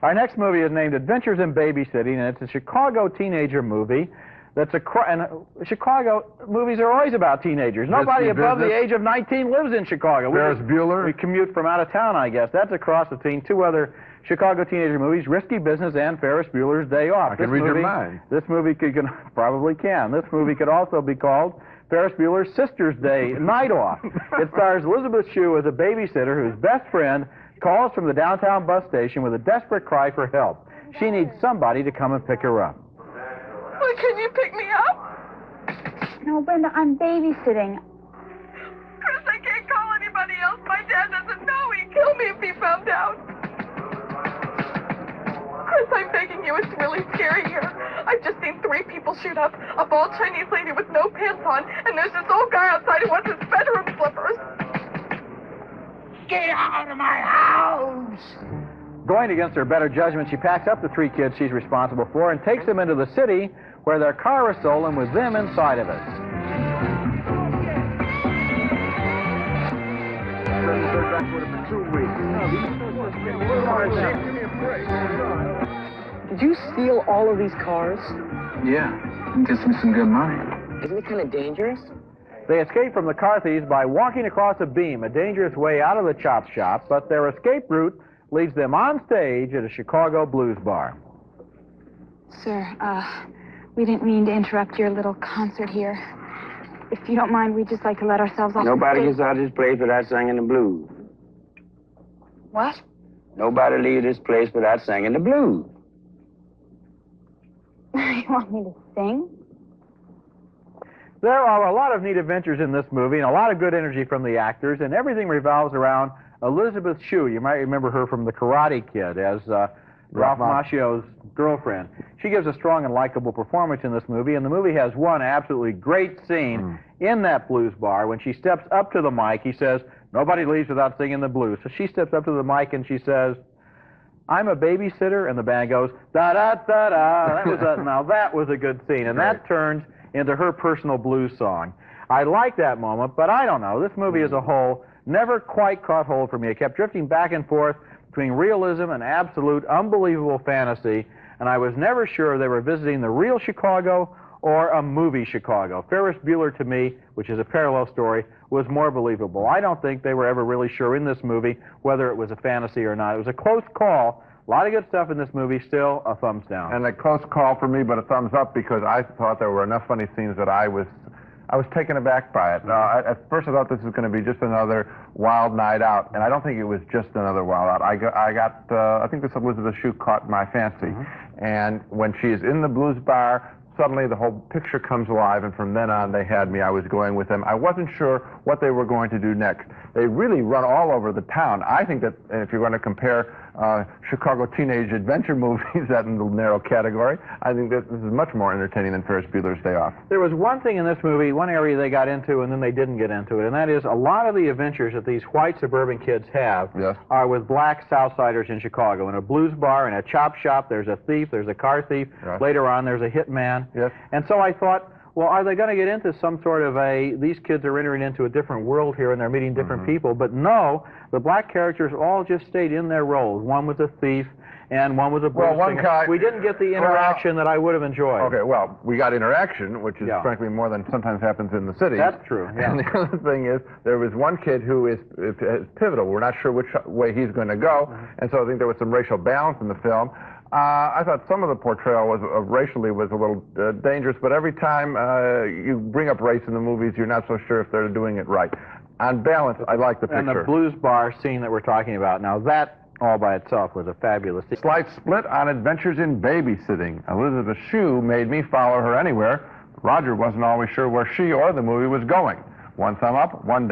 Our next movie is named Adventures in Babysitting, and it's a Chicago teenager movie. Chicago movies are always about teenagers. Nobody above the age of 19 lives in Chicago. Ferris Bueller? We commute from out of town, I guess. That's across the scene. Two other Chicago teenager movies, Risky Business and Ferris Bueller's Day Off. I can read your mind. This movie probably can. This movie could also be called Ferris Bueller's Sister's Day Night Off. It stars Elizabeth Shue as a babysitter whose best friend calls from the downtown bus station with a desperate cry for help. She needs somebody to come and pick her up. Well, can you pick me up? No, Brenda, I'm babysitting. Chris, I can't call anybody else. My dad doesn't know. He'd kill me if he found out. Chris, I'm begging you. It's really scary here. I've just seen 3 people shoot up. A bald Chinese lady with no pants on, and there's this old guy outside who wants his bedroom slippers. Get out of my house! Going against her better judgment, she packs up the 3 kids she's responsible for and takes them into the city where their car is stolen with them inside of it. Did you steal all of these cars? Yeah, gets me some good money. Isn't it kind of dangerous? They escape from the car thieves by walking across a beam, a dangerous way out of the chop shop, but their escape route leads them on stage at a Chicago blues bar. Sir, we didn't mean to interrupt your little concert here. If you don't mind, we'd just like to let ourselves off. Nobody gets out of this place without singing the blues. What? Nobody leaves this place without singing the blues. You want me to sing? There are a lot of neat adventures in this movie and a lot of good energy from the actors, and everything revolves around Elizabeth Shue. You might remember her from The Karate Kid as Ralph Macchio's girlfriend. She gives a strong and likable performance in this movie, and the movie has one absolutely great scene in that blues bar. When she steps up to the mic, he says, "Nobody leaves without singing the blues." So she steps up to the mic and she says, "I'm a babysitter," and the band goes, "da-da-da-da." Now that was a good scene, and that turns into her personal blues song. I like that moment, but I don't know. This movie as a whole never quite caught hold for me. It kept drifting back and forth between realism and absolute unbelievable fantasy, and I was never sure they were visiting the real Chicago or a movie Chicago. Ferris Bueller, to me, which is a parallel story, was more believable. I don't think they were ever really sure in this movie whether it was a fantasy or not. It was a close call. A lot of good stuff in this movie, still a thumbs down. And a close call for me, but a thumbs up, because I thought there were enough funny scenes that I was taken aback by it. At first I thought this was going to be just another wild night out, and I don't think it was just another wild out. I think this Elizabeth Shue caught my fancy. And when she is in the blues bar, suddenly the whole picture comes alive, and from then on they had me. I was going with them. I wasn't sure what they were going to do next. They really run all over the town. I think that if you're going to compare Chicago teenage adventure movies, that in the narrow category, I think that this is much more entertaining than Ferris Bueller's Day Off. There was one thing in this movie, one area they got into and then they didn't get into it, and that is a lot of the adventures that these white suburban kids have are with black Southsiders in Chicago. In a blues bar, in a chop shop, there's a thief, there's a car thief. Later on, there's a hitman. And so I thought, well, are they going to get into some sort of these kids are entering into a different world here and they're meeting different people? But no, the black characters all just stayed in their roles. One was a thief and one was a blues singer. We didn't get the interaction that I would have enjoyed. Okay, well, we got interaction, which is frankly more than sometimes happens in the city. That's true, And the other thing is, there was one kid who is pivotal. We're not sure which way he's going to go, and so I think there was some racial balance in the film. I thought some of the portrayal racially was a little dangerous, but every time you bring up race in the movies, you're not so sure if they're doing it right. On balance, I like the picture. And the blues bar scene that we're talking about, now that all by itself was a fabulous scene. Slight split on Adventures in Babysitting. Elizabeth Shue made me follow her anywhere. Roger wasn't always sure where she or the movie was going. One thumb up, one down.